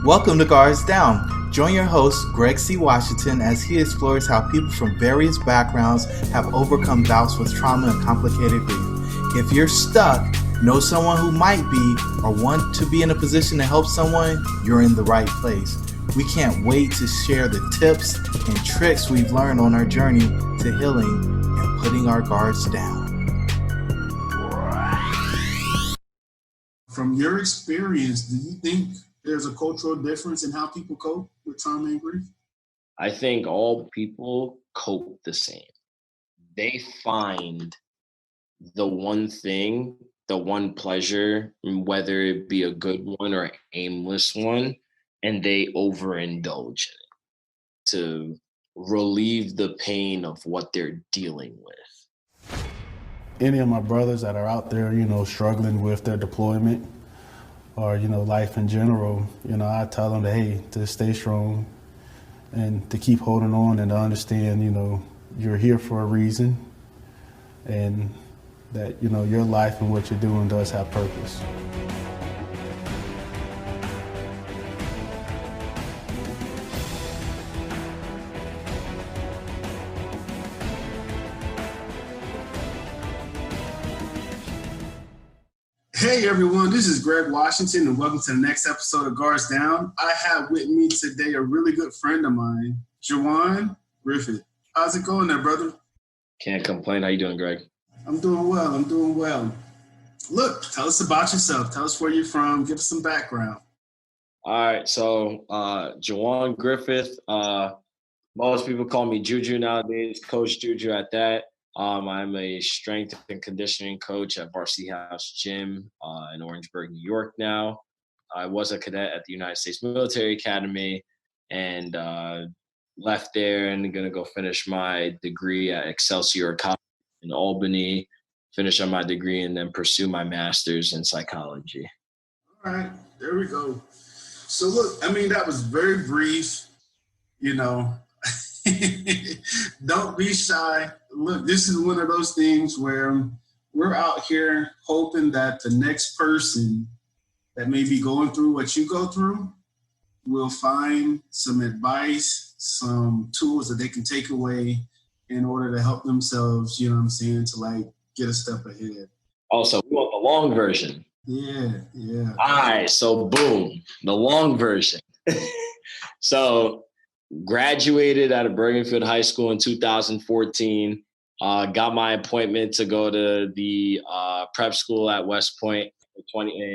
Welcome to Guards Down. Join your host, Greg C. Washington, as he explores how people from various backgrounds have overcome bouts with trauma and complicated grief. If you're stuck, know someone who might be, or want to be in a position to help someone, you're in the right place. We can't wait to share the tips and tricks we've learned on our journey to healing and putting our guards down. From your experience, do you think there's a cultural difference in how people cope with trauma and grief? I think all people cope the same. They find the one thing, the one pleasure, whether it be a good one or an aimless one, and they overindulge in it to relieve the pain of what they're dealing with. Any of my brothers that are out there, struggling with their deployment or, life in general, I tell them that, hey, to stay strong and to keep holding on and to understand, you're here for a reason and that, your life and what you're doing does have purpose. Hey everyone, this is Greg Washington and welcome to the next episode of Guards Down. I have with me today a really good friend of mine, Juwan Griffith. How's it going there, brother? Can't complain. How you doing, Greg? I'm doing well. Look, tell us about yourself. Tell us where you're from. Give us some background. All right, so Juwan Griffith. Most people call me Juju nowadays, Coach Juju at that. I'm a strength and conditioning coach at Varsity House Gym in Orangeburg, New York now. I was a cadet at the United States Military Academy and left there and going to go finish my degree at Excelsior College in Albany, finish on my degree, and then pursue my master's in psychology. All right, there we go. So look, that was very brief, Don't be shy. Look, this is one of those things where we're out here hoping that the next person that may be going through what you go through will find some advice, some tools that they can take away in order to help themselves, to get a step ahead. Also, we want the long version. Yeah. All right, so boom, the long version. So graduated out of Bergenfield High School in 2014. Got my appointment to go to the prep school at West Point in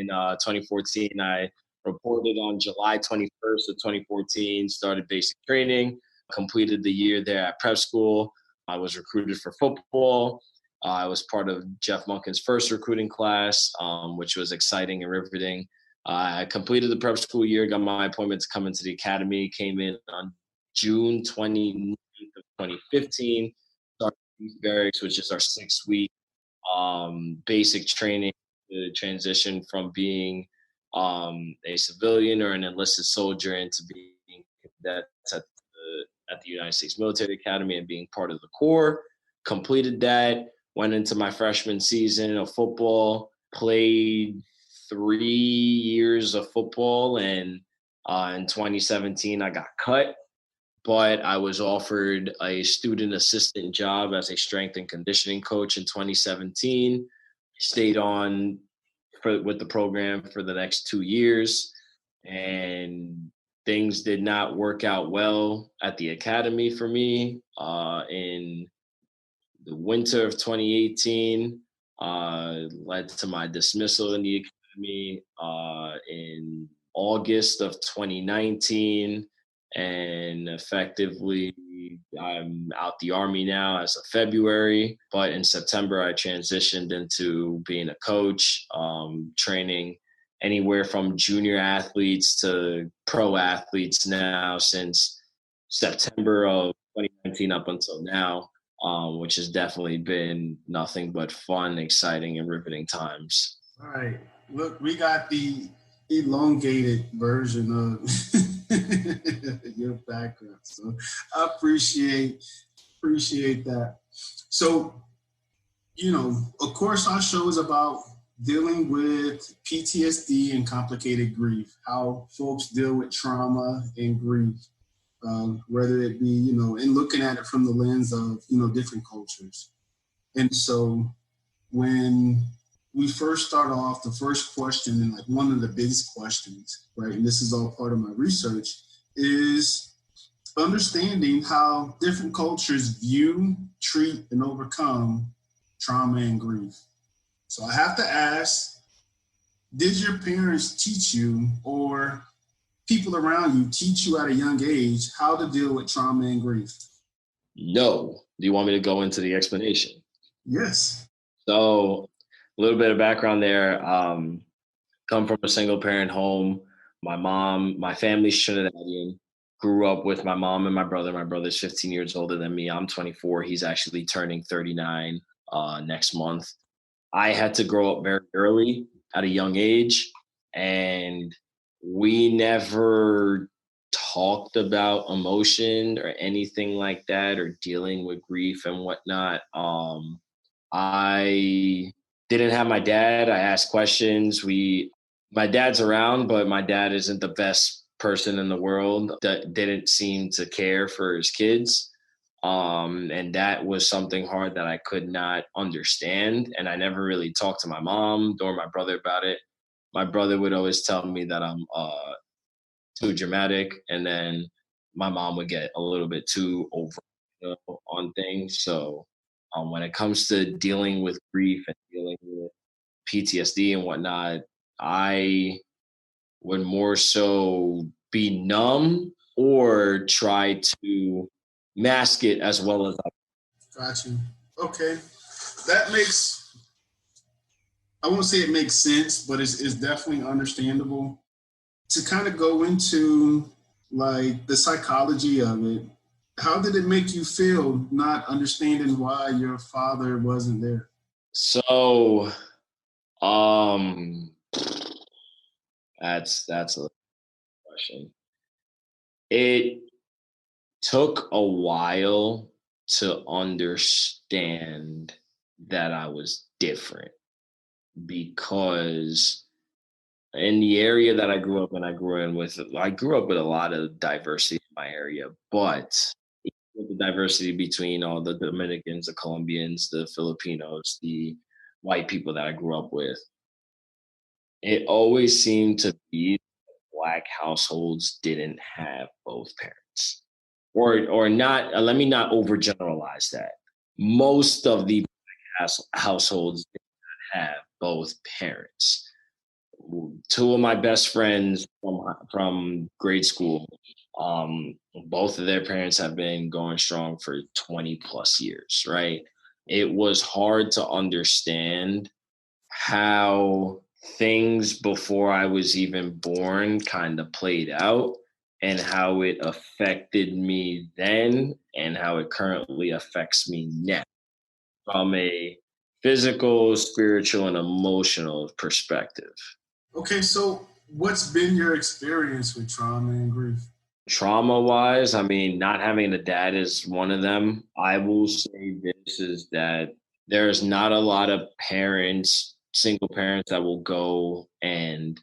2014. I reported on July 21st of 2014, started basic training, completed the year there at prep school. I was recruited for football. I was part of Jeff Monken's first recruiting class, which was exciting and riveting. I completed the prep school year, got my appointment to come into the academy, came in on June 29th of 2015, started Youth Barracks, which is our 6-week basic training to transition from being a civilian or an enlisted soldier into being cadets at the United States Military Academy and being part of the Corps. Completed that, went into my freshman season of football, played 3 years of football, and in 2017 I got cut. But I was offered a student assistant job as a strength and conditioning coach in 2017. Stayed on with the program for the next 2 years, and things did not work out well at the academy for me. In the winter of 2018, led to my dismissal in the academy in August of 2019. And effectively, I'm out the Army now as of February. But in September, I transitioned into being a coach, training anywhere from junior athletes to pro athletes now since September of 2019 up until now, which has definitely been nothing but fun, exciting, and riveting times. All right. Look, we got the elongated version of your background. So I appreciate that. So, of course, our show is about dealing with PTSD and complicated grief, how folks deal with trauma and grief, whether it be, and looking at it from the lens of, different cultures. And so when we first start off, the first question, and like one of the biggest questions, right, and this is all part of my research, is understanding how different cultures view, treat, and overcome trauma and grief. So I have to ask, did your parents teach you, or people around you teach you at a young age, how to deal with trauma and grief? No. Do you want me to go into the explanation? Yes. So a little bit of background there. Come from a single parent home. My family's Trinidadian. Grew up with my mom and my brother. My brother's 15 years older than me. I'm 24. He's actually turning 39 next month. I had to grow up very early at a young age, and we never talked about emotion or anything like that, or dealing with grief and whatnot. I didn't have my dad. I asked questions. My dad's around, but my dad isn't the best person in the world. That didn't seem to care for his kids. And that was something hard that I could not understand. And I never really talked to my mom or my brother about it. My brother would always tell me that I'm too dramatic. And then my mom would get a little bit too over on things. So when it comes to dealing with grief and dealing with PTSD and whatnot, I would more so be numb or try to mask it as well as I can. Got you. Okay. That makes, I won't say it makes sense, but it's definitely understandable. To kind of go into like the psychology of it, how did it make you feel not understanding why your father wasn't there? So, that's a question. It took a while to understand that I was different, because in the area that I grew up in, I grew up with a lot of diversity in my area, but with the diversity between all the Dominicans, the Colombians, the Filipinos, the white people that I grew up with, it always seemed to be Black households didn't have both parents. Or not, let me not overgeneralize that. Most of the households didn't have both parents. Two of my best friends from grade school, both of their parents have been going strong for 20 plus years, right? It was hard to understand how things before I was even born kind of played out, and how it affected me then and how it currently affects me now from a physical, spiritual, and emotional perspective. Okay, so what's been your experience with trauma and grief? Trauma-wise, I mean, not having a dad is one of them. I will say this is that there's not a lot of parents, single parents, that will go and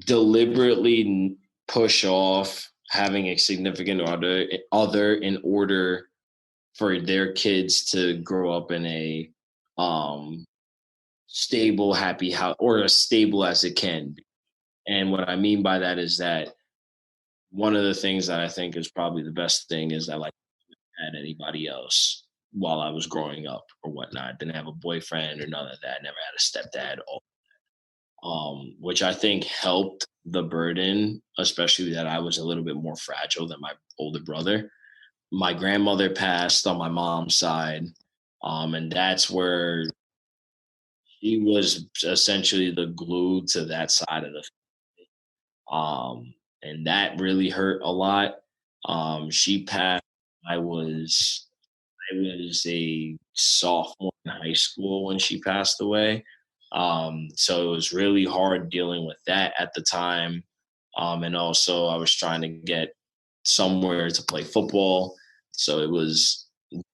deliberately push off having a significant other in order for their kids to grow up in a stable, happy house, or as stable as it can be. And what I mean by that is that one of the things that I think is probably the best thing is that, like, I had anybody else while I was growing up or whatnot. Didn't have a boyfriend or none of that. Never had a stepdad. Which I think helped the burden, especially that I was a little bit more fragile than my older brother. My grandmother passed on my mom's side, and that's where she was essentially the glue to that side of the family. And that really hurt a lot. She passed. I was a sophomore in high school when she passed away. So it was really hard dealing with that at the time. And also I was trying to get somewhere to play football. So it was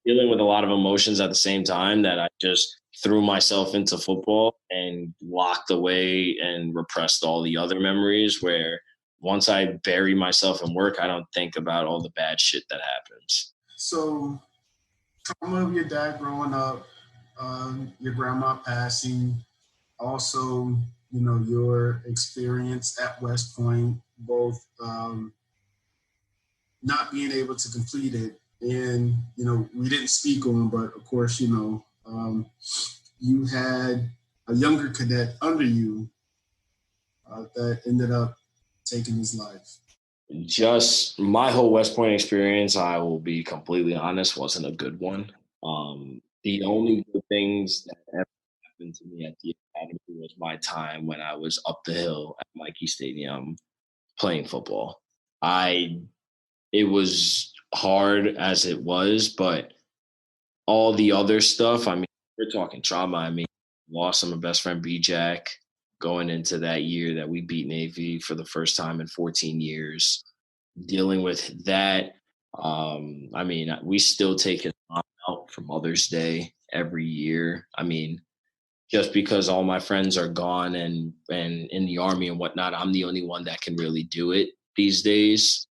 dealing with a lot of emotions at the same time that I just threw myself into football and locked away and repressed all the other memories, where once I bury myself in work, I don't think about all the bad shit that happens. So, trauma of your dad growing up, your grandma passing, also, your experience at West Point, both not being able to complete it. And, we didn't speak on, but of course, you had a younger cadet under you that ended up taking his life. Just my whole West Point experience, I will be completely honest, wasn't a good one. The only good things that ever happened to me at the academy was my time when I was up the hill at Mikey Stadium playing football. It was hard as it was, but all the other stuff, I mean, we're talking trauma. I mean, lost my best friend B-Jack going into that year that we beat Navy for the first time in 14 years. Dealing with that, I mean, we still take his mom out for Mother's Day every year. I mean, just because all my friends are gone and in the Army and whatnot, I'm the only one that can really do it these days.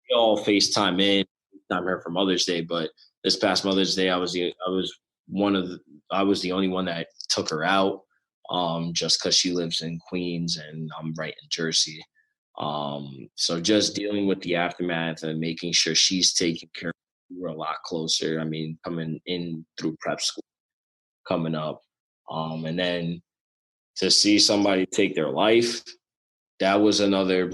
We all FaceTime her for Mother's Day, but this past Mother's Day, I was the only one that took her out, just because she lives in Queens and I'm right in Jersey. So just dealing with the aftermath and making sure she's taken care of. We were a lot closer. I mean, coming in through prep school, coming up, and then to see somebody take their life, that was another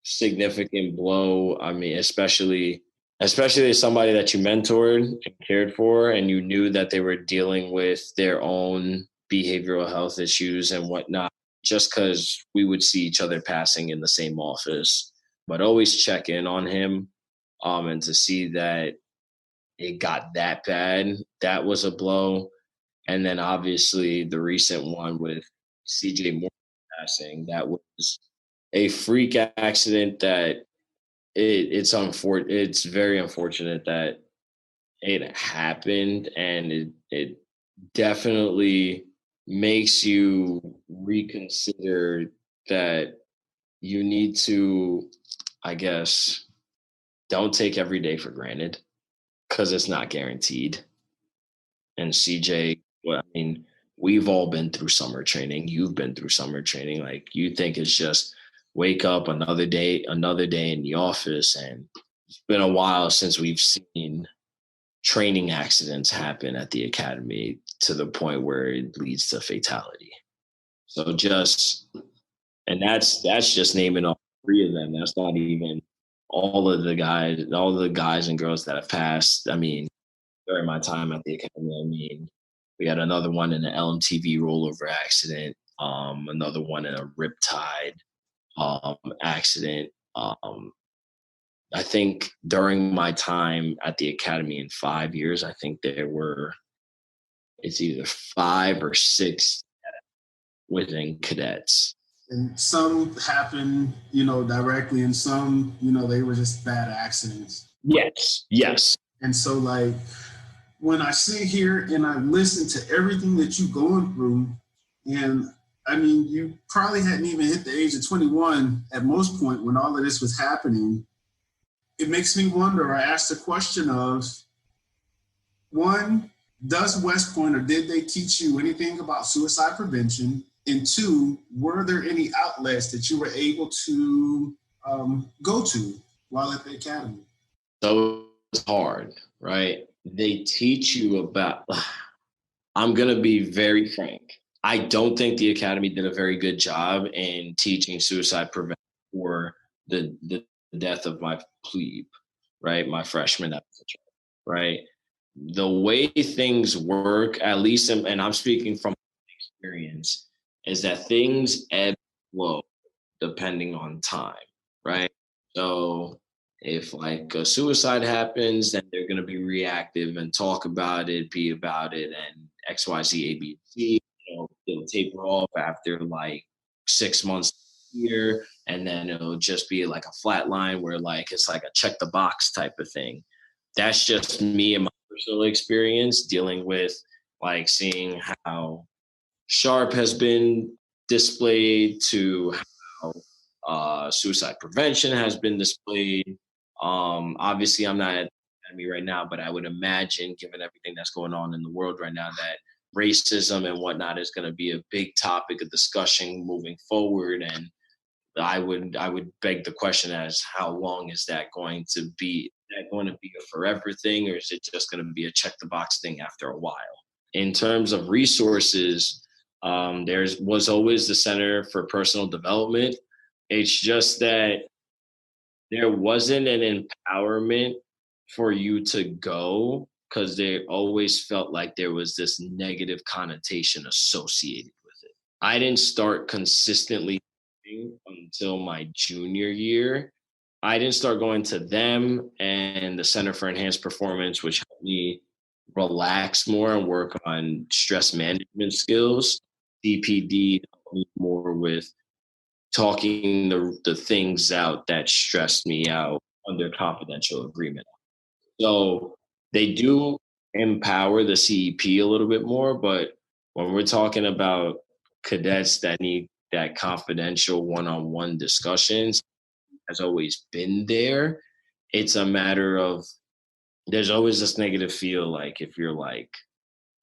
significant blow. I mean, especially as somebody that you mentored and cared for, and you knew that they were dealing with their own behavioral health issues and whatnot, just because we would see each other passing in the same office, but always check in on him. And to see that it got that bad, that was a blow. And then obviously the recent one with CJ Moore passing, that was a freak accident that it's very unfortunate that it happened, and it definitely makes you reconsider that you need to, I guess, don't take every day for granted, because it's not guaranteed. And CJ, well, I mean, we've all been through summer training. You've been through summer training. Like, you think it's just wake up another day in the office. And it's been a while since we've seen training accidents happen at the academy to the point where it leads to fatality. So and that's just naming all three of them. That's not even all the guys and girls that have passed. I mean, during my time at the academy, I mean, we had another one in an LMTV rollover accident, another one in a riptide accident. I think during my time at the academy in 5 years, I think it's either 5 or 6 within cadets. And some happen, directly, and some, they were just bad accidents. Yes. And so, like, when I sit here and I listen to everything that you're going through, and I mean, you probably hadn't even hit the age of 21 at most point when all of this was happening. It makes me wonder, I asked the question of, one, does West Point, or did they teach you anything about suicide prevention? And two, were there any outlets that you were able to go to while at the academy? So it's hard, right? They teach you about, I'm going to be very frank. I don't think the academy did a very good job in teaching suicide prevention for the death of my plebe, right? My freshman episode, right? The way things work, at least, and I'm speaking from experience, is that things ebb and flow depending on time, right? So if like a suicide happens, then they're going to be reactive and talk about it, be about it, and X, Y, Z, A, B, C. It'll taper off after like 6 months here, and then it'll just be like a flat line where like it's like a check the box type of thing. That's just me and my personal experience dealing with like seeing how sharp has been displayed to how suicide prevention has been displayed. Obviously, I'm not at the academy right now, but I would imagine, given everything that's going on in the world right now, that racism and whatnot is going to be a big topic of discussion moving forward. And I would beg the question as how long is that going to be? Is that going to be a forever thing, or is it just going to be a check the box thing after a while? In terms of resources, there was always the Center for Personal Development. It's just that there wasn't an empowerment for you to go because they always felt like there was this negative connotation associated with it. I didn't start consistently until my junior year. I didn't start going to them and the Center for Enhanced Performance, which helped me relax more and work on stress management skills. CPD helped me more with talking the things out that stressed me out under confidential agreement. So they do empower the CEP a little bit more, but when we're talking about cadets that need that confidential one-on-one discussions, has always been there. It's a matter of there's always this negative feel, like if you're like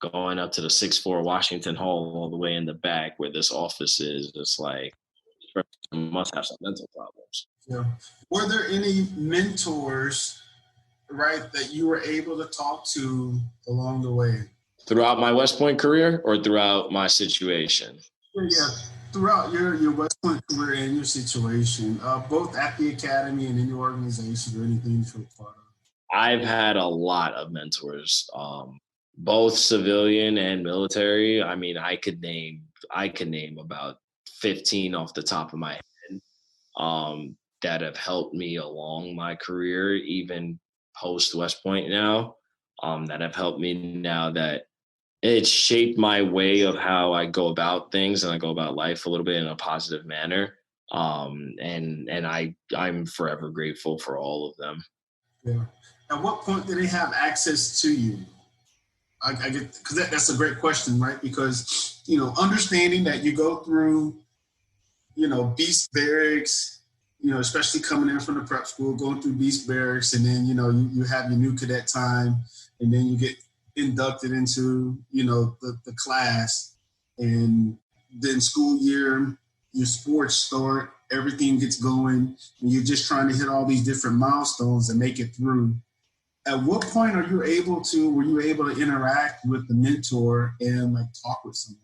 going up to the 6th floor Washington Hall all the way in the back where this office is, it's like this person must have some mental problems. Yeah. Were there any mentors, right, that you were able to talk to along the way? Throughout my West Point career or throughout my situation? Yeah, throughout your West Point career and your situation, both at the academy and in your organization or anything you're part of. I've had a lot of mentors, both civilian and military. I mean, I could name about 15 off the top of my head that have helped me along my career, even post West Point now, that have helped me now that it's shaped my way of how I go about things and I go about life a little bit in a positive manner. And I'm forever grateful for all of them. Yeah. At what point do they have access to you? I get, because that's a great question, right? Because, understanding that you go through, beast barracks, especially coming in from the prep school, going through beast barracks, and then, you have your new cadet time, and then you get inducted into, the class, and then school year, your sports start, everything gets going, and you're just trying to hit all these different milestones and make it through. At what point were you able to interact with the mentor and like talk with someone?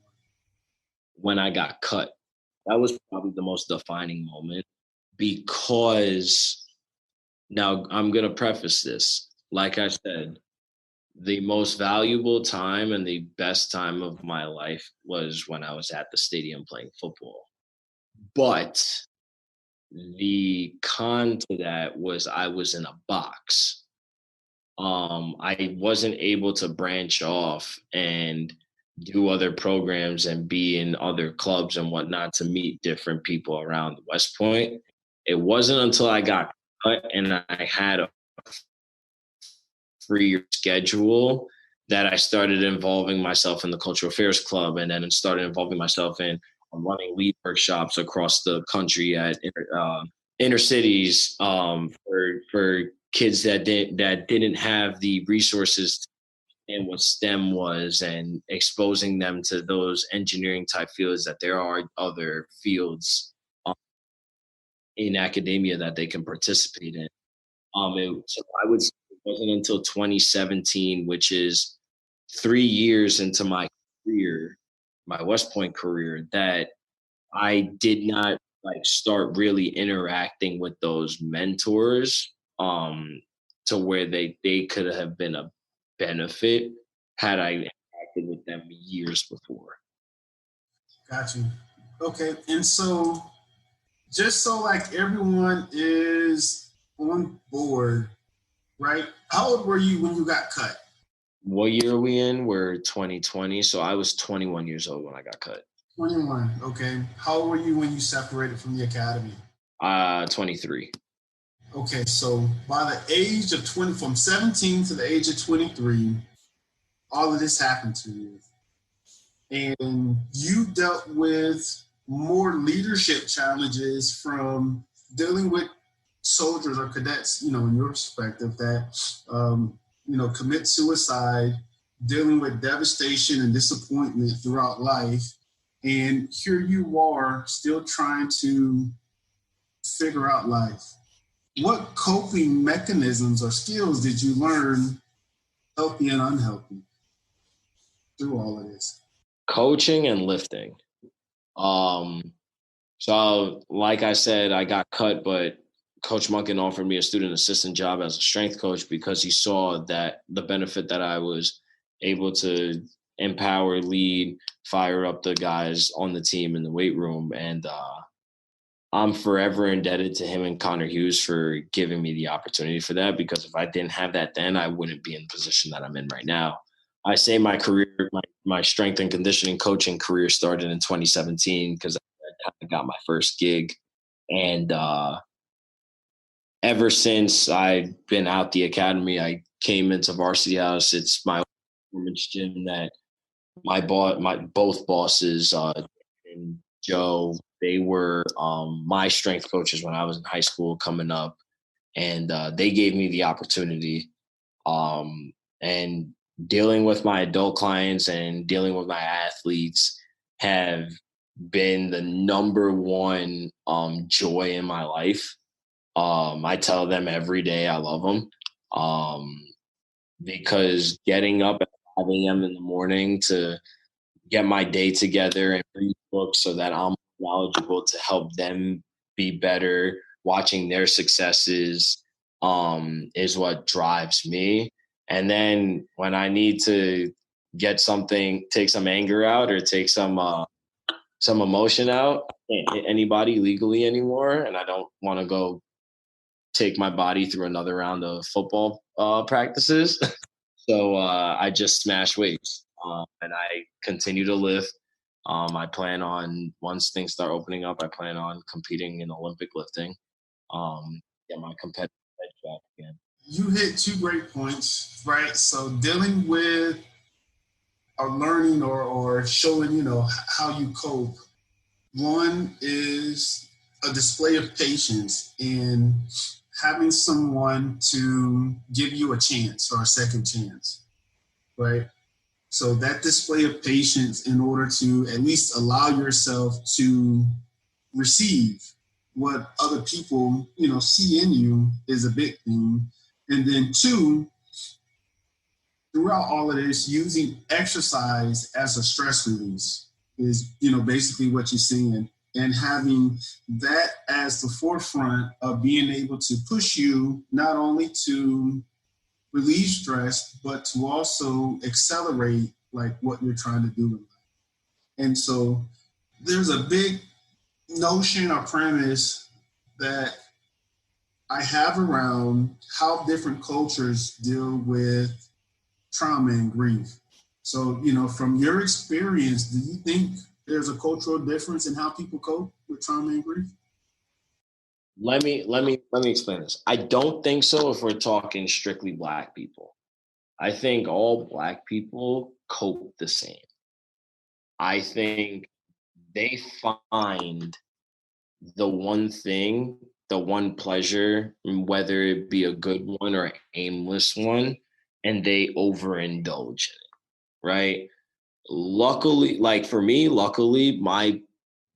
When I got cut, that was probably the most defining moment, because now I'm going to preface this. Like I said, the most valuable time and the best time of my life was when I was at the stadium playing football. But the con to that was I was in a box. I wasn't able to branch off and do other programs and be in other clubs and whatnot to meet different people around West Point. It wasn't until I got cut and I had a free schedule that I started involving myself in the Cultural Affairs Club, and then started involving myself in running lead workshops across the country at inner cities for kids that didn't have the resources and what STEM was, and exposing them to those engineering type fields, that there are other fields in academia that they can participate in. So I would say it wasn't until 2017, which is 3 years into my career, my West Point career, that I did not start really interacting with those mentors to where they could have been a benefit had I interacted with them years before. Got you. Okay. And so just so everyone is on board, right? How old were you when you got cut? What year are we in? We're 2020. So I was 21 years old when I got cut. 21. Okay. How old were you when you separated from the academy? 23. Okay. So by the age of 20, from 17 to the age of 23, all of this happened to you. and you dealt with more leadership challenges from dealing with soldiers or cadets, in your perspective that, commit suicide, dealing with devastation and disappointment throughout life. And here you are still trying to figure out life. What coping mechanisms or skills did you learn, healthy and unhealthy, through all of this? Coaching and lifting. So like I said, I got cut, but Coach Munkin offered me a student assistant job as a strength coach because he saw that the benefit that I was able to empower, lead, fire up the guys on the team in the weight room. And I'm forever indebted to him and Connor Hughes for giving me the opportunity for that, because if I didn't have that then, I wouldn't be in the position that I'm in right now. I say my career, my strength and conditioning coaching career started in 2017 because I got my first gig. And ever since I've been out the academy, I came into Varsity House. It's my performance gym that my both bosses, and Joe, they were my strength coaches when I was in high school coming up, and they gave me the opportunity. And dealing with my adult clients and dealing with my athletes have been the number one joy in my life. I tell them every day I love them, because getting up at 5 a.m. in the morning to get my day together and read books so that I'm knowledgeable to help them be better, watching their successes is what drives me. And then when I need to get something, take some anger out or take some emotion out, I can't hit anybody legally anymore, and I don't want to go take my body through another round of football practices. So I just smash weights, and I continue to lift. I plan on, once things start opening up, I plan on competing in Olympic lifting, get my competitive edge back again. You hit two great points, right? So dealing with or learning or showing, how you cope. One is a display of patience in having someone to give you a chance or a second chance, right? So that display of patience in order to at least allow yourself to receive what other people, see in you is a big thing. And then two, throughout all of this, using exercise as a stress release is, basically what you're seeing. And having that as the forefront of being able to push you not only to relieve stress, but to also accelerate like what you're trying to do. And so there's a big notion or premise that I have around how different cultures deal with trauma and grief. So, from your experience, do you think there's a cultural difference in how people cope with trauma and grief? Let me explain this. I don't think so if we're talking strictly Black people. I think all Black people cope the same. I think they find the one thing, the one pleasure, whether it be a good one or an aimless one, and they overindulge in it, right? Luckily, like for me, my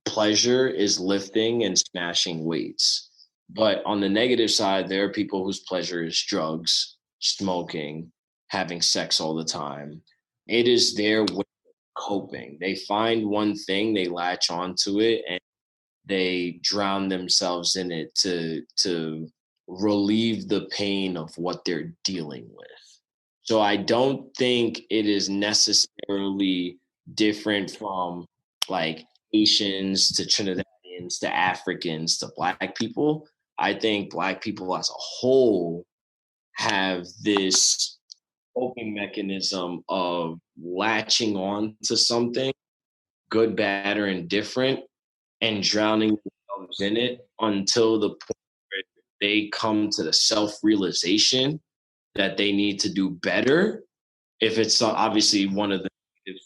pleasure is lifting and smashing weights. But on the negative side, there are people whose pleasure is drugs, smoking, having sex all the time. It is their way of coping. They find one thing, they latch onto it, and they drown themselves in it to relieve the pain of what they're dealing with. So I don't think it is necessarily different from like Asians to Trinidadians to Africans to Black people. I think Black people as a whole have this coping mechanism of latching on to something, good, bad, or indifferent, and drowning themselves in it until the point where they come to the self-realization that they need to do better. If it's obviously one of the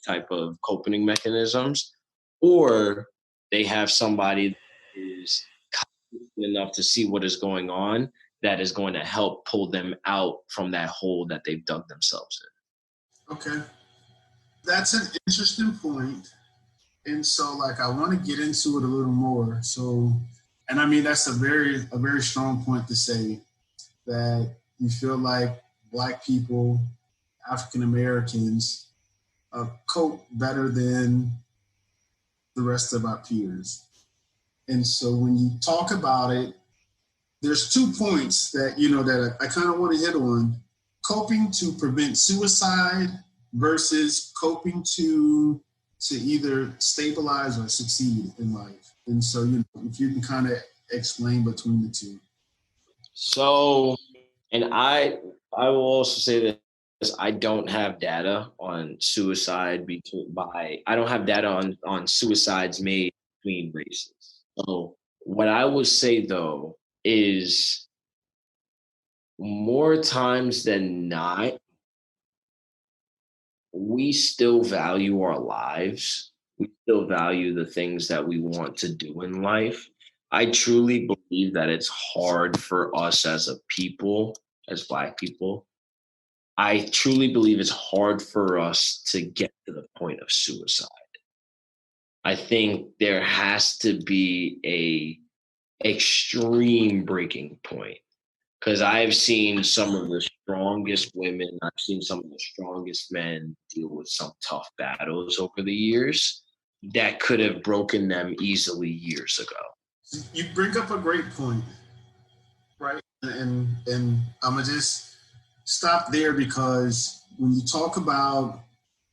type of coping mechanisms, or they have somebody that is confident enough to see what is going on that is going to help pull them out from that hole that they've dug themselves in. Okay. That's an interesting point. And so like I want to get into it a little more. So, and I mean that's a very strong point to say that you feel like Black people, African Americans, cope better than the rest of our peers. And so when you talk about it, there's 2 points that that I kind of want to hit on: coping to prevent suicide versus coping to either stabilize or succeed in life. And so if you can kind of explain between the two. So, and I will also say that I don't have data on suicide I don't have data on suicides made between races. So what I would say though is more times than not, we still value our lives. We still value the things that we want to do in life. I truly believe that it's hard for us as a people, as Black people. I truly believe it's hard for us to get to the point of suicide. I think there has to be a extreme breaking point, because I've seen some of the strongest women, I've seen some of the strongest men deal with some tough battles over the years that could have broken them easily years ago. You bring up a great point, right? And I'm gonna just stop there, because when you talk about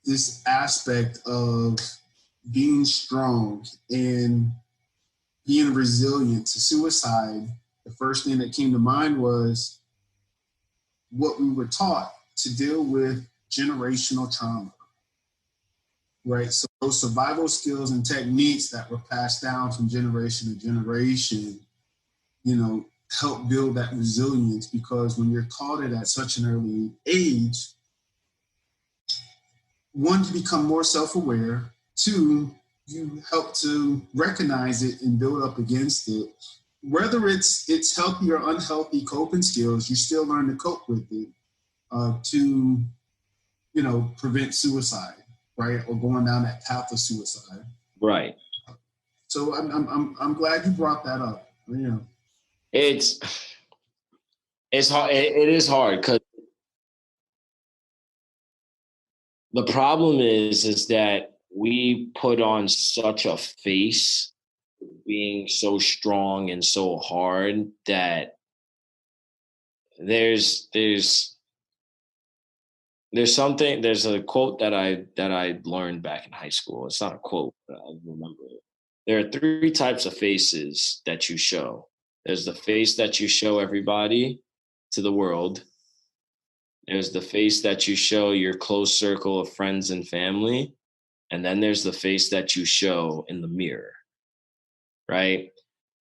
this aspect of being strong and being resilient to suicide, the first thing that came to mind was what we were taught to deal with generational trauma, right? So those survival skills and techniques that were passed down from generation to generation, help build that resilience, because when you're taught it at such an early age, one, you become more self-aware. Two, you help to recognize it and build up against it. Whether it's healthy or unhealthy coping skills, you still learn to cope with it to, prevent suicide, right? Or going down that path of suicide. Right. So I'm glad you brought that up. It's hard. It is hard, because the problem is that we put on such a face being so strong and so hard that there's a quote that I learned back in high school. It's not a quote, but I remember it. There are 3 types of faces that you show. There's the face that you show everybody to the world. There's the face that you show your close circle of friends and family. And then there's the face that you show in the mirror, right?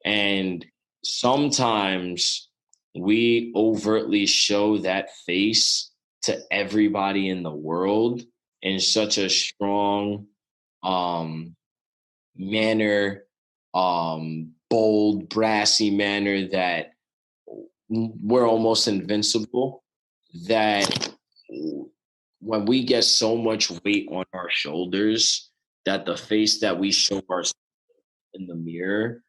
And sometimes we overtly show that face to everybody in the world in such a strong manner, bold, brassy manner that we're almost invincible, that when we get so much weight on our shoulders that the face that we show ourselves in the mirror,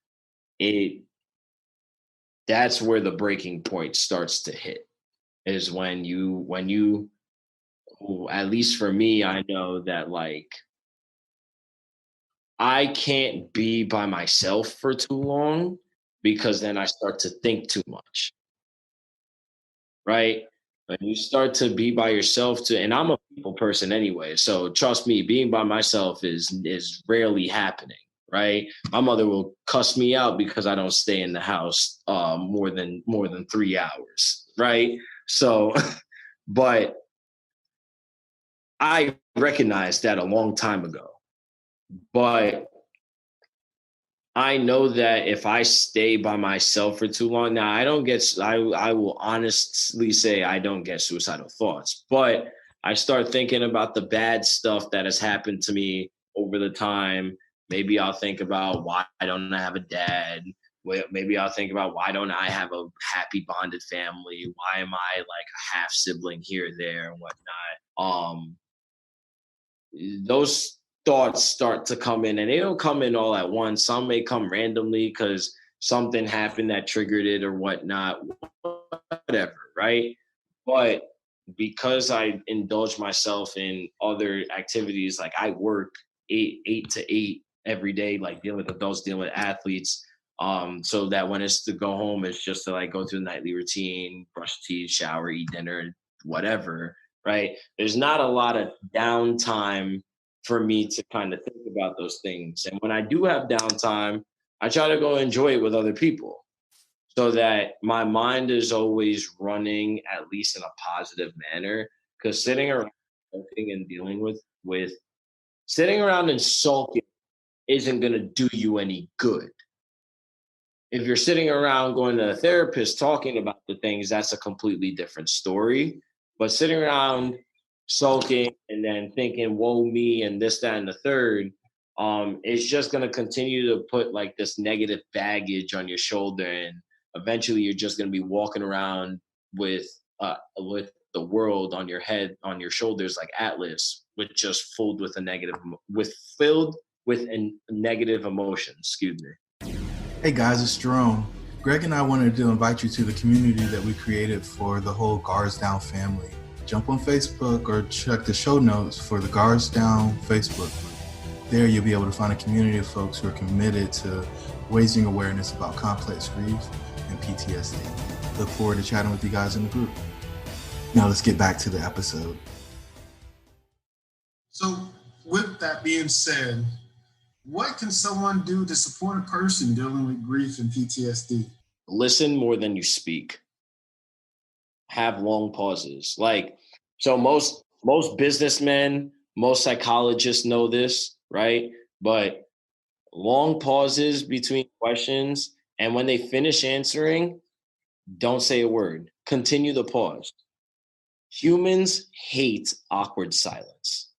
that's where the breaking point starts to hit, is when you at least for me, I know that like I can't be by myself for too long, because then I start to think too much, right? When you start to be by yourself and I'm a people person anyway, so trust me, being by myself is rarely happening, right? My mother will cuss me out because I don't stay in the house more than 3 hours, right? So, but I recognized that a long time ago. But I know that if I stay by myself for too long, now I will honestly say I don't get suicidal thoughts, but I start thinking about the bad stuff that has happened to me over the time. Maybe I'll think about why I don't have a dad. Maybe I'll think about why don't I have a happy bonded family? Why am I like a half sibling here, there, and whatnot? Those thoughts start to come in, and they don't come in all at once. Some may come randomly because something happened that triggered it or whatnot, whatever, right? But because I indulge myself in other activities, like I work eight to eight every day, like dealing with adults, dealing with athletes. So that when it's to go home, it's just to like go through the nightly routine, brush teeth, shower, eat dinner, whatever, right? There's not a lot of downtime for me to kind of think about those things. And when I do have downtime, I try to go enjoy it with other people so that my mind is always running at least in a positive manner. Because sitting around and dealing with sitting around and sulking isn't going to do you any good. If you're sitting around going to a therapist talking about the things, that's a completely different story. But sitting around sulking and then thinking, woe me, and this, that, and the third, it's just going to continue to put like this negative baggage on your shoulder. And eventually you're just going to be walking around with the world on your head, on your shoulders, like Atlas, filled with negative emotion. Excuse me. Hey guys, it's Jerome. Greg and I wanted to invite you to the community that we created for the whole Guards Down family. Jump on Facebook or check the show notes for the Guards Down Facebook group. There you'll be able to find a community of folks who are committed to raising awareness about complex grief and PTSD. Look forward to chatting with you guys in the group. Now let's get back to the episode. So with that being said, what can someone do to support a person dealing with grief and PTSD? Listen more than you speak. Have long pauses. Like, so most businessmen, most psychologists know this, right? But long pauses between questions, and when they finish answering, don't say a word. Continue the pause. Humans hate awkward silence.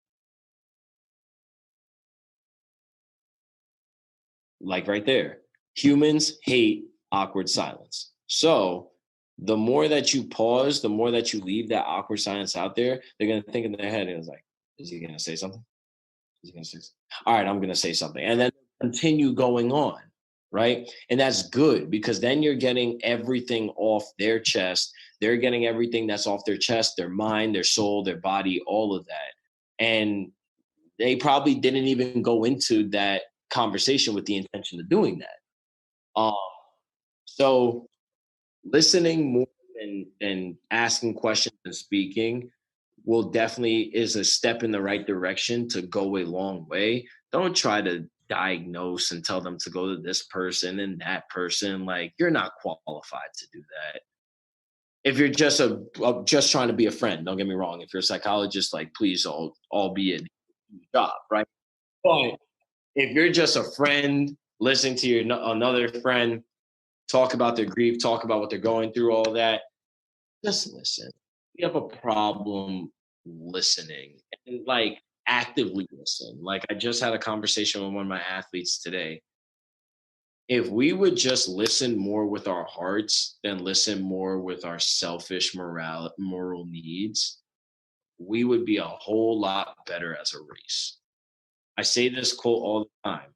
Like right there, humans hate awkward silence. So the more that you pause, the more that you leave that awkward silence out there, they're going to think in their head, and it's like, is he going to say something? Is he going to say something? All right, I'm going to say something. And then continue going on, right? And that's good because then you're getting everything off their chest. They're getting everything that's off their chest, their mind, their soul, their body, all of that. And they probably didn't even go into that conversation with the intention of doing that. So listening more than asking questions and speaking is a step in the right direction to go a long way. Don't try to diagnose and tell them to go to this person and that person. Like, you're not qualified to do that. If you're just trying to be a friend, don't get me wrong. If you're a psychologist, like, please all be a job, right? But if you're just a friend, listening to another friend talk about their grief, talk about what they're going through, all that, just listen. You have a problem listening and like actively listen. Like, I just had a conversation with one of my athletes today. If we would just listen more with our hearts than listen more with our selfish moral needs, we would be a whole lot better as a race. I say this quote all the time.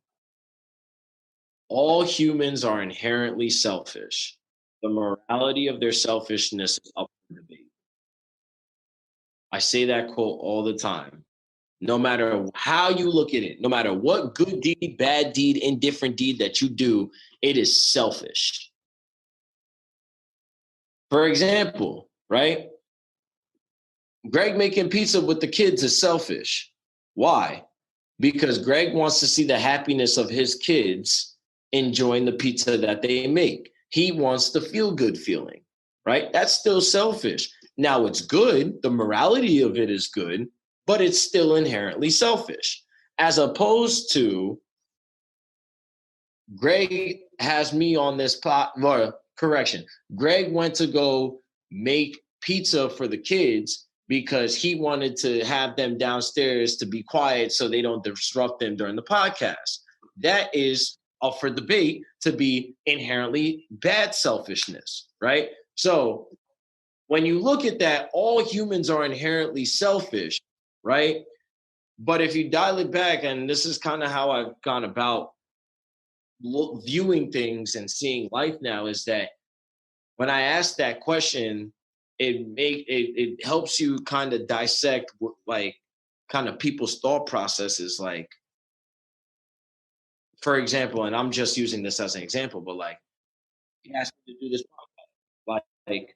All humans are inherently selfish. The morality of their selfishness is up for debate. I say that quote all the time. No matter how you look at it, no matter what good deed, bad deed, indifferent deed that you do, it is selfish. For example, right? Greg making pizza with the kids is selfish. Why? Because Greg wants to see the happiness of his kids enjoying the pizza that they make. He wants the feel-good feeling, right? That's still selfish. Now, it's good. The morality of it is good, but it's still inherently selfish. As opposed to Greg has me on this pot, or correction, Greg went to go make pizza for the kids because he wanted to have them downstairs to be quiet so they don't disrupt them during the podcast. That is up for debate to be inherently bad selfishness, right? So when you look at that, all humans are inherently selfish, right? But if you dial it back, and this is kind of how I've gone about viewing things and seeing life now, is that when I ask that question, it helps you kind of dissect like kind of people's thought processes. Like, for example, and I'm just using this as an example, but like, he asked me to do this podcast. Like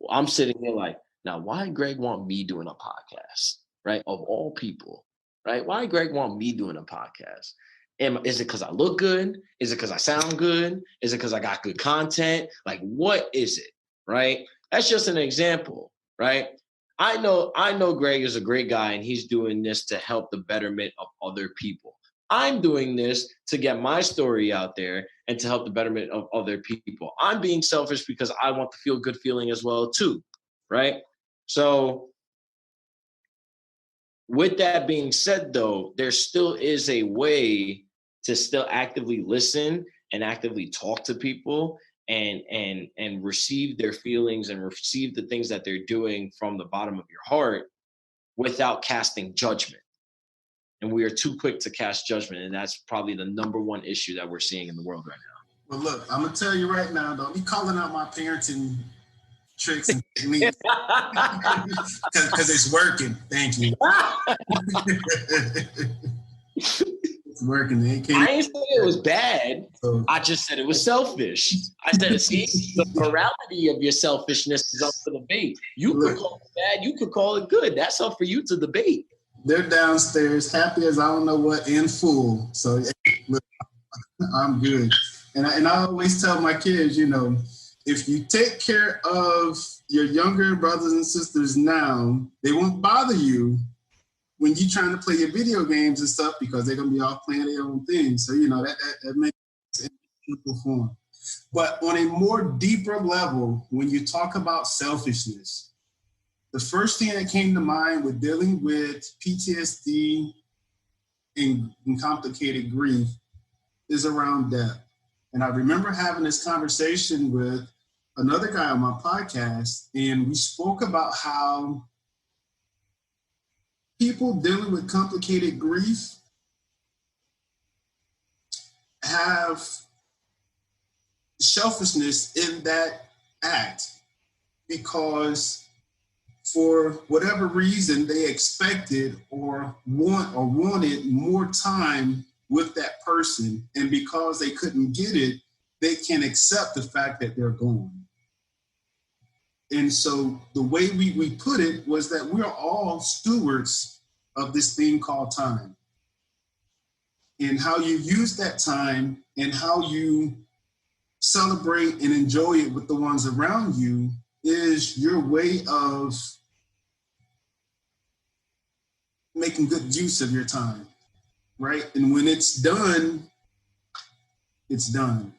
I'm sitting here like, now why Greg want me doing a podcast, right? Of all people, right? Why Greg want me doing a podcast? Is it because I look good? Is it because I sound good? Is it because I got good content? Like, what is it, right? That's just an example, right? I know Greg is a great guy and he's doing this to help the betterment of other people. I'm doing this to get my story out there and to help the betterment of other people. I'm being selfish because I want the feel good feeling as well too, right? So with that being said, though, there still is a way to still actively listen and actively talk to people and receive their feelings and receive the things that they're doing from the bottom of your heart without casting judgment. And we are too quick to cast judgment. And that's probably the number one issue that we're seeing in the world right now. Well, look, I'm going to tell you right now, don't be calling out my parenting tricks and techniques because it's working. Thank you. It's working. I ain't say it was bad. So, I just said it was selfish. I said, see, the morality of your selfishness is up for debate. You could call it bad. You could call it good. That's up for you to debate. They're downstairs, happy as I don't know what, in full. So look, I'm good. And I always tell my kids, if you take care of your younger brothers and sisters now, they won't bother you when you're trying to play your video games and stuff because they're going to be off playing their own thing. So, that makes sense in simple form. But on a more deeper level, when you talk about selfishness, the first thing that came to mind with dealing with PTSD and complicated grief is around death. And I remember having this conversation with another guy on my podcast, and we spoke about how people dealing with complicated grief have selfishness in that act because for whatever reason they expected or wanted more time with that person, and because they couldn't get it, they can accept the fact that they're gone. And so the way we put it was that we're all stewards of this thing called time. And how you use that time and how you celebrate and enjoy it with the ones around you is your way of making good use of your time, right? And when it's done, it's done.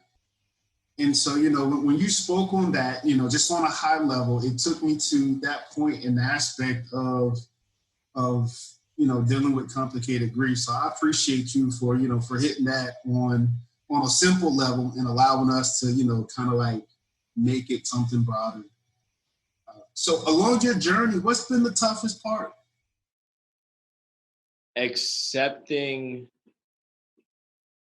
And so, when you spoke on that, just on a high level, it took me to that point in the aspect of dealing with complicated grief. So I appreciate you for hitting that on a simple level and allowing us to, kind of like make it something broader. So along your journey, what's been the toughest part? Accepting.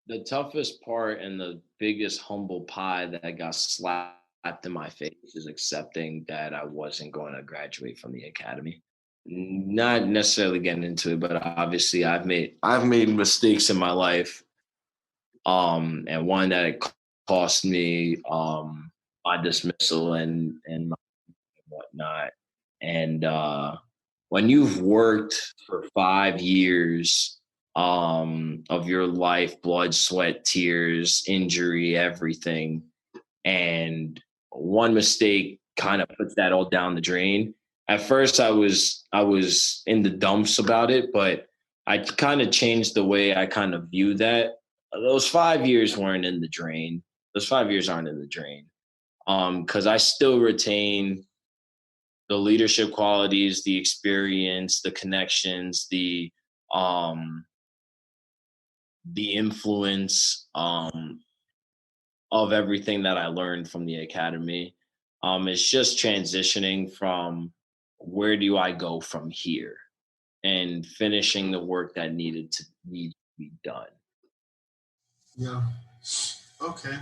The toughest part and the biggest humble pie that got slapped in my face is accepting that I wasn't going to graduate from the academy. Not necessarily getting into it, but obviously I've made mistakes in my life. And one that cost me my dismissal and whatnot. And when you've worked for 5 years of your life, blood, sweat, tears, injury, everything. And one mistake kind of puts that all down the drain. At first I was in the dumps about it, but I kind of changed the way I kind of view that. Those 5 years weren't in the drain. Those 5 years aren't in the drain. Because I still retain the leadership qualities, the experience, the connections, the influence of everything that I learned from the academy. It's just transitioning from where do I go from here and finishing the work that needs to be done. Yeah. Okay.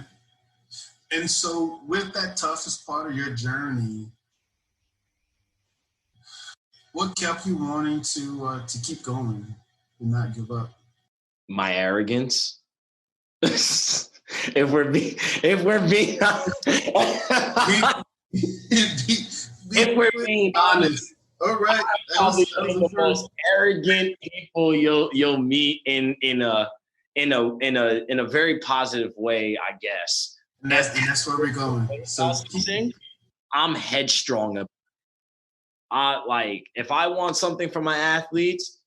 And so with that toughest part of your journey, what kept you wanting to keep going and not give up? My arrogance. if we're being if we're being honest. All right. Probably the most arrogant people you'll meet in a very positive way, I guess. And that's where we're going. So I'm headstrong. Like if I want something from my athletes,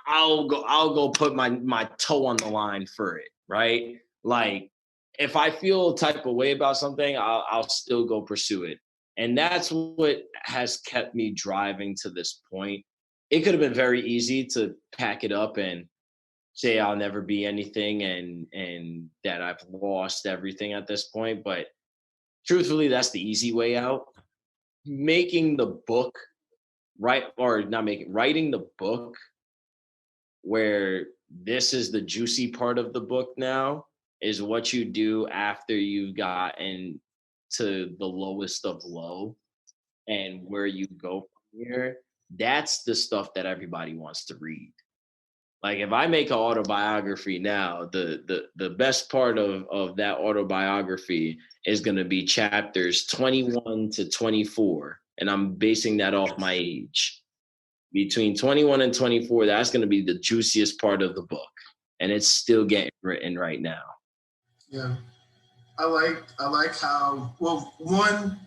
I'll go put my toe on the line for it, right? Like if I feel a type of way about something, I'll still go pursue it. And that's what has kept me driving to this point. It could have been very easy to pack it up and say I'll never be anything and that I've lost everything at this point. But truthfully, that's the easy way out. Writing the book where this is the juicy part of the book now is what you do after you've gotten to the lowest of low and where you go from here. That's the stuff that everybody wants to read. Like if I make an autobiography now, the best part of that autobiography is going to be chapters 21 to 24. And I'm basing that off my age. Between 21 and 24, that's going to be the juiciest part of the book. And it's still getting written right now. Yeah. I like how, well, one,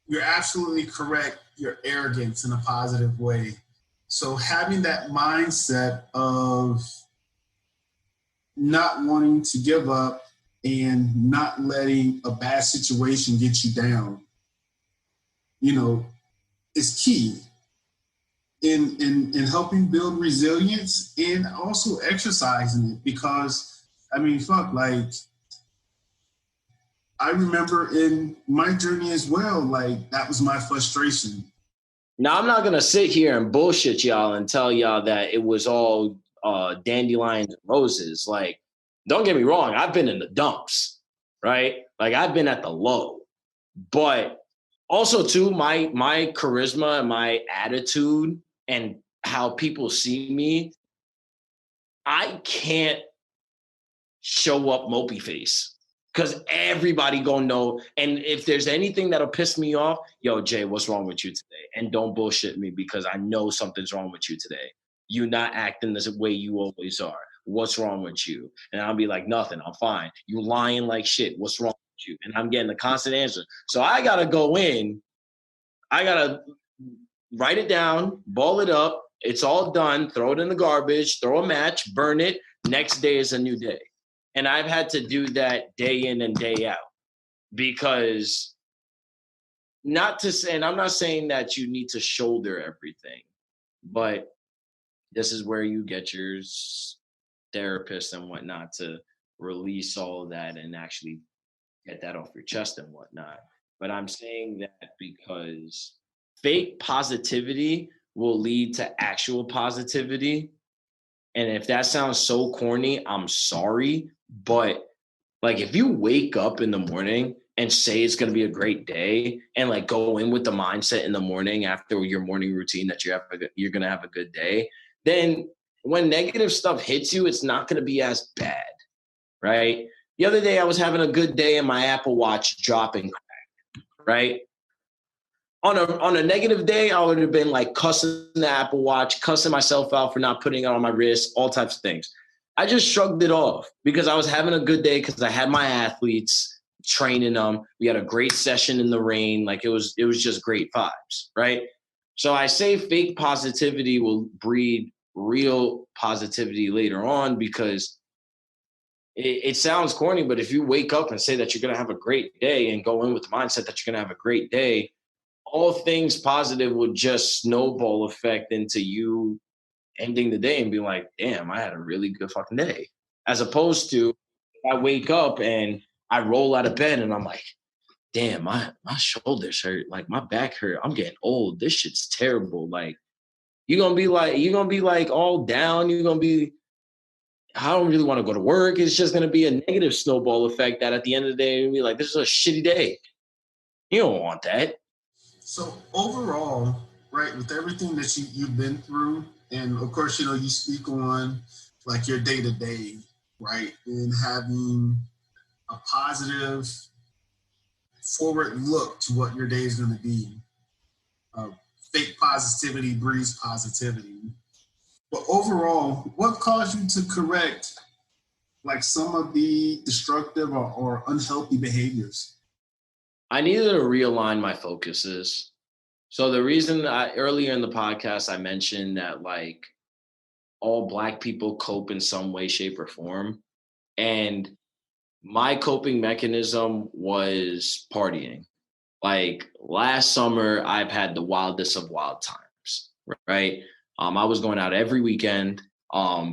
you're absolutely correct, your arrogance in a positive way. So having that mindset of not wanting to give up and not letting a bad situation get you down, is key in helping build resilience and also exercising it. Because, I remember in my journey as well, that was my frustration. Now, I'm not going to sit here and bullshit y'all and tell y'all that it was all dandelions and roses. Like, don't get me wrong. I've been in the dumps, right? Like, I've been at the low. But also, too, my charisma and my attitude and how people see me, I can't show up mopey face. Because everybody gonna know. And if there's anything that'll piss me off, yo, Jay, what's wrong with you today? And don't bullshit me because I know something's wrong with you today. You're not acting the way you always are. What's wrong with you? And I'll be like, nothing, I'm fine. You lying like shit. What's wrong with you? And I'm getting a constant answer. So I gotta go in. I gotta write it down, ball it up. It's all done. Throw it in the garbage, throw a match, burn it. Next day is a new day. And I've had to do that day in and day out because and I'm not saying that you need to shoulder everything, but this is where you get your therapist and whatnot to release all of that and actually get that off your chest and whatnot. But I'm saying that because fake positivity will lead to actual positivity. And if that sounds so corny, I'm sorry. But like if you wake up in the morning and say it's going to be a great day and like go in with the mindset in the morning after your morning routine that you're going to have a good day, then when negative stuff hits you, it's not going to be as bad, right? The other day I was having a good day and my Apple Watch dropping, right? On a negative day, I would have been like cussing the Apple Watch, cussing myself out for not putting it on my wrist, all types of things. I just shrugged it off because I was having a good day because I had my athletes training them. We had a great session in the rain. Like it was just great vibes, right? So I say fake positivity will breed real positivity later on because it sounds corny, but if you wake up and say that you're going to have a great day and go in with the mindset that you're going to have a great day, all things positive will just snowball effect into you ending the day and being like, damn, I had a really good fucking day. As opposed to I wake up and I roll out of bed and I'm like, damn, my shoulders hurt, like my back hurt. I'm getting old. This shit's terrible. Like you're gonna be like all down. You're gonna be, I don't really want to go to work. It's just gonna be a negative snowball effect that at the end of the day, you'll be like, this is a shitty day. You don't want that. So overall, right, with everything that you've been through, and of course, you speak on like your day to day, right, and having a positive forward look to what your day is going to be. Fake positivity breeds positivity. But overall, what caused you to correct like some of the destructive or unhealthy behaviors? I needed to realign my focuses. So the reason earlier in the podcast, I mentioned that like all Black people cope in some way, shape, or form. And my coping mechanism was partying. Like last summer, I've had the wildest of wild times, right? I was going out every weekend,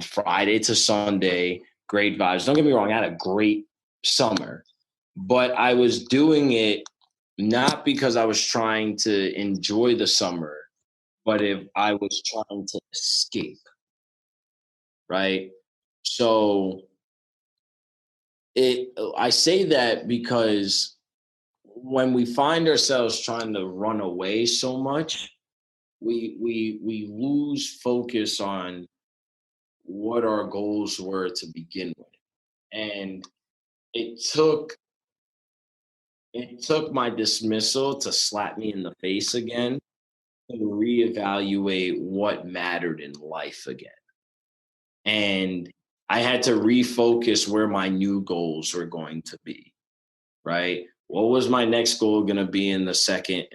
Friday to Sunday, great vibes. Don't get me wrong, I had a great summer, but I was doing it not because I was trying to enjoy the summer, but if I was trying to escape, right? So I say that because when we find ourselves trying to run away so much, we lose focus on what our goals were to begin with. And it took my dismissal to slap me in the face again, to reevaluate what mattered in life again. And I had to refocus where my new goals were going to be, right? What was my next goal going to be in the second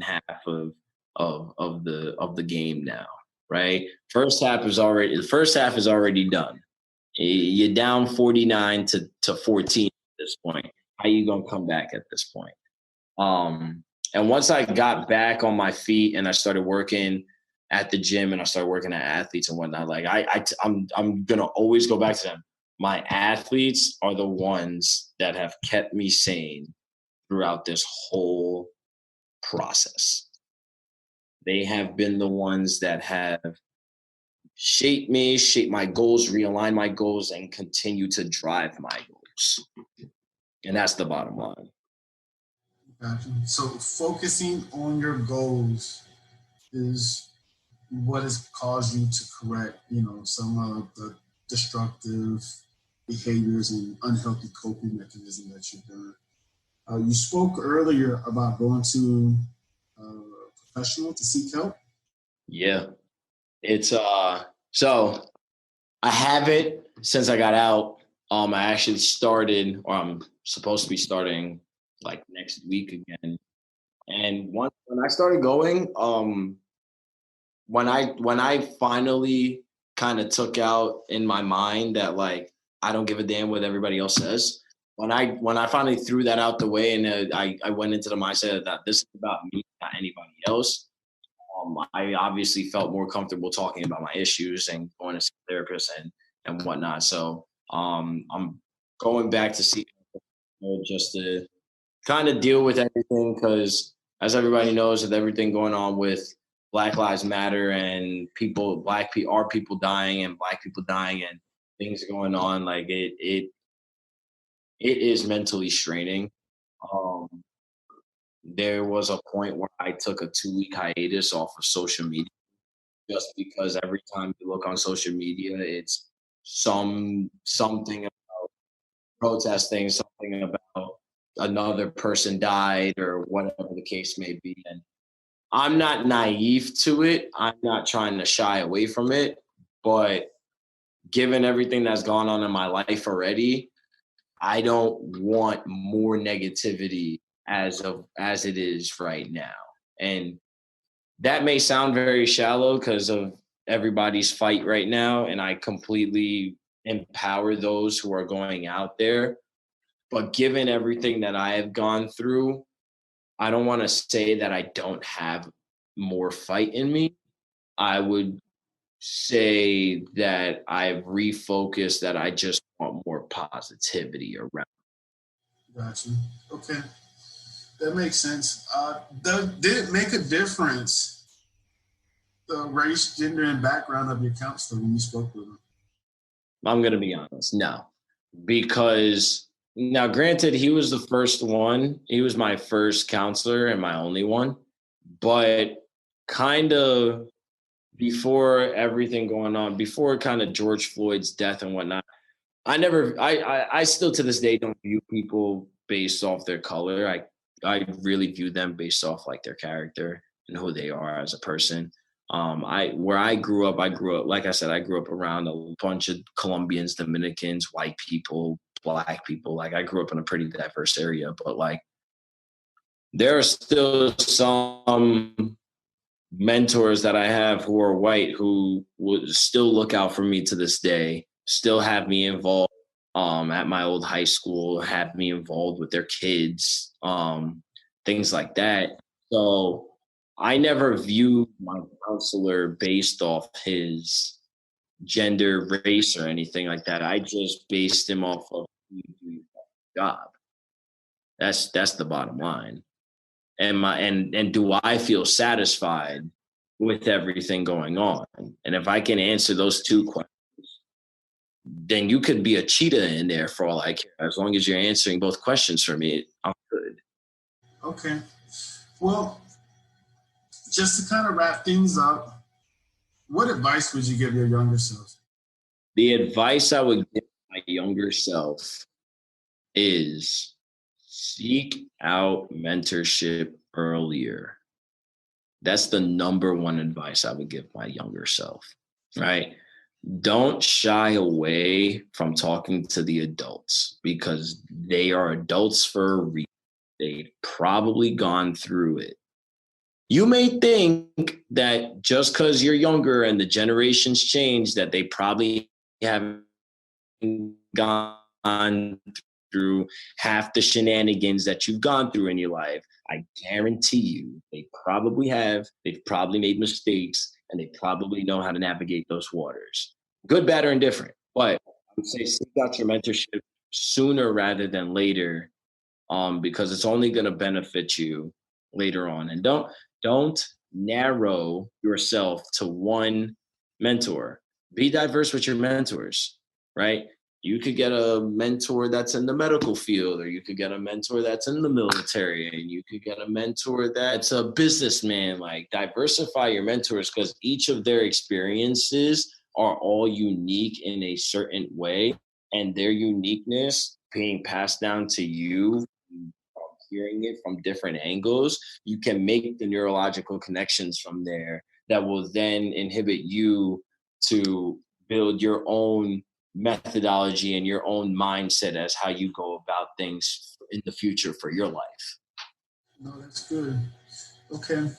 half of the game now, right? First half is already done. You're down 49 to 14 at this point. How you going to come back at this point? And once I got back on my feet and I started working at the gym and I started working at athletes and whatnot, like I'm gonna always go back to them. My athletes are the ones that have kept me sane throughout this whole process. They have been the ones that have shaped me, shaped my goals, realigned my goals, and continue to drive my goals. And that's the bottom line. Gotcha. So focusing on your goals is what has caused you to correct, some of the destructive behaviors and unhealthy coping mechanism that you've done. You spoke earlier about going to a professional to seek help. Yeah, it's so I have it since I got out. I actually started, or I'm supposed to be starting like next week again. And when I started going, when I finally kind of took out in my mind that like I don't give a damn what everybody else says. When I finally threw that out the way and I went into the mindset that this is about me, not anybody else. I obviously felt more comfortable talking about my issues and going to see a therapist and whatnot. So I'm going back to see just to kind of deal with everything, because as everybody knows, with everything going on with Black Lives Matter and people dying and Black people dying and things going on, like it is mentally straining. There was a point where I took a 2-week hiatus off of social media, just because every time you look on social media, it's something about protesting, something about another person died or whatever the case may be. And I'm not naive to it. I'm not trying to shy away from it. But given everything that's gone on in my life already, I don't want more negativity as it is right now. And that may sound very shallow because of everybody's fight right now, and I completely empower those who are going out there. But given everything that I have gone through, I don't want to say that I don't have more fight in me. I would say that I've refocused, that I just want more positivity around. Gotcha. Okay. That makes sense. Did it make a difference, the race, gender, and background of your counselor when you spoke with him? I'm going to be honest, no. Because now, granted, he was the first one. He was my first counselor and my only one. But kind of before everything going on, before kind of George Floyd's death and whatnot, I still to this day don't view people based off their color. I really view them based off like their character and who they are as a person. Where I grew up, like I said, I grew up around a bunch of Colombians, Dominicans, white people, Black people. Like I grew up in a pretty diverse area, but like there are still some mentors that I have who are white who would still look out for me to this day, still have me involved at my old high school, have me involved with their kids, things like that. So I never viewed my counselor based off his gender, race, or anything like that. I just based him off of his job. That's the bottom line. And do I feel satisfied with everything going on? And if I can answer those two questions, then you could be a cheetah in there for all I care. As long as you're answering both questions for me, I'm good. Okay. Well, just to kind of wrap things up, what advice would you give your younger self? The advice I would give my younger self is seek out mentorship earlier. That's the number one advice I would give my younger self, right? Don't shy away from talking to the adults because they are adults for a reason. They've probably gone through it. You may think that just because you're younger and the generations change, that they probably haven't gone through half the shenanigans that you've gone through in your life. I guarantee you they probably have. They've probably made mistakes and they probably know how to navigate those waters. Good, bad, or indifferent. But I would say seek out your mentorship sooner rather than later, because it's only going to benefit you later on. And don't narrow yourself to one mentor. Be diverse with your mentors, right? You could get a mentor that's in the medical field, or you could get a mentor that's in the military, and you could get a mentor that's a businessman. Like diversify your mentors because each of their experiences are all unique in a certain way, and their uniqueness being passed down to you, hearing it from different angles, you can make the neurological connections from there that will then inhibit you to build your own methodology and your own mindset as how you go about things in the future for your life. No, that's good. Okay.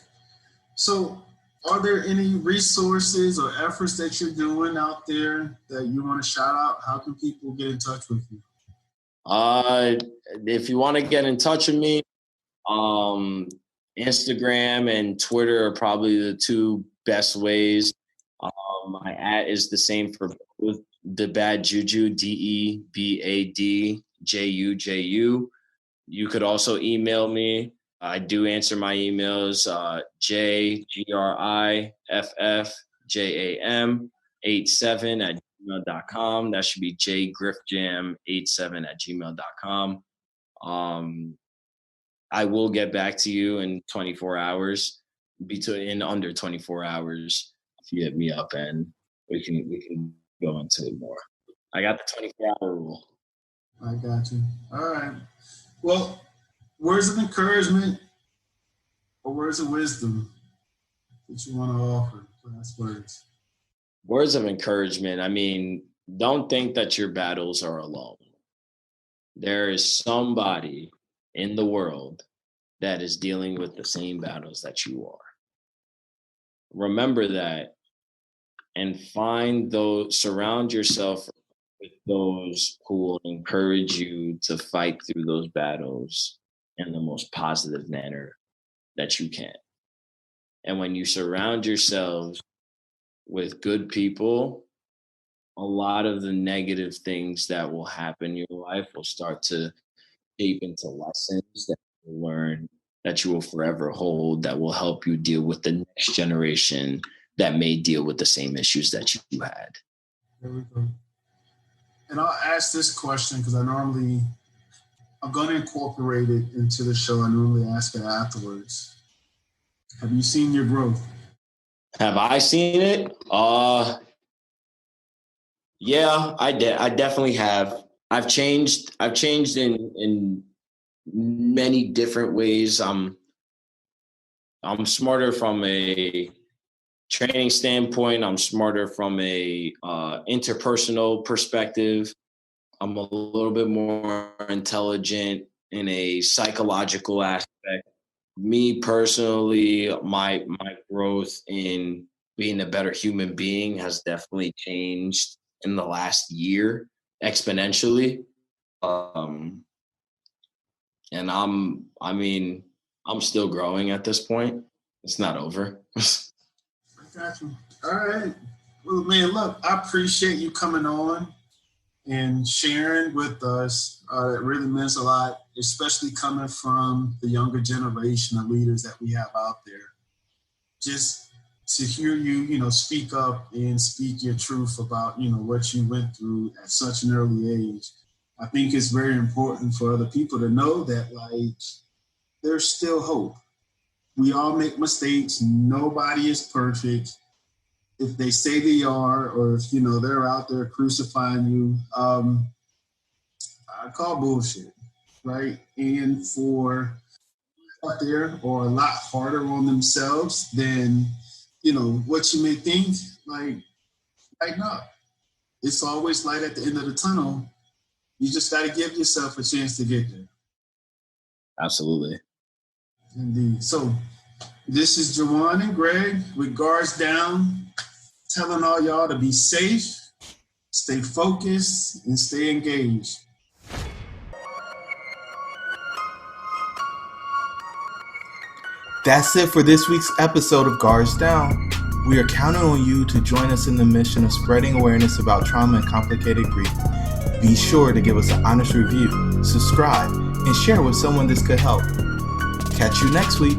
So are there any resources or efforts that you're doing out there that you want to shout out? How can people get in touch with you? If you want to get in touch with me, Instagram and Twitter are probably the two best ways. My @ is the same for both. The Bad Juju, DEBADJUJU. You could also email me. I do answer my emails, jgriffjam87@gmail.com. That should be jgriffjam87@gmail.com. I will get back to you in 24 hours, in under 24 hours. If you hit me up and we can go into it more. I got the 24-hour rule. I got you. All right. Well, words of encouragement or words of wisdom that you want to offer? Last words. Words of encouragement. I mean, don't think that your battles are alone. There is somebody in the world that is dealing with the same battles that you are. Remember that and surround yourself with those who will encourage you to fight through those battles in the most positive manner that you can. And when you surround yourselves with good people, a lot of the negative things that will happen in your life will start to shape into lessons that you learn, that you will forever hold, that will help you deal with the next generation that may deal with the same issues that you had. There we go. And I'll ask this question because I'm going to incorporate it into the show. I normally ask it afterwards. Have you seen your growth? Have I seen it? Yeah, I definitely have. I've changed in many different ways. I'm smarter from a training standpoint. I'm smarter from a interpersonal perspective. I'm a little bit more intelligent in a psychological aspect. Me personally, my growth in being a better human being has definitely changed in the last year exponentially. And I'm still growing at this point. It's not over. I got you. All right. Well, man, look, I appreciate you coming on and sharing with us. It really means a lot, especially coming from the younger generation of leaders that we have out there. Just to hear you, speak up and speak your truth about, what you went through at such an early age. I think it's very important for other people to know that, like, there's still hope. We all make mistakes. Nobody is perfect. If they say they are, or if, they're out there crucifying you, I call bullshit, right? And for out there or a lot harder on themselves than, what you may think, lighten up. It's always light at the end of the tunnel. You just got to give yourself a chance to get there. Absolutely. Indeed. So this is Juwan and Greg with Guards Down, telling all y'all to be safe, stay focused, and stay engaged. That's it for this week's episode of Guards Down. We are counting on you to join us in the mission of spreading awareness about trauma and complicated grief. Be sure to give us an honest review, subscribe, and share with someone this could help. Catch you next week.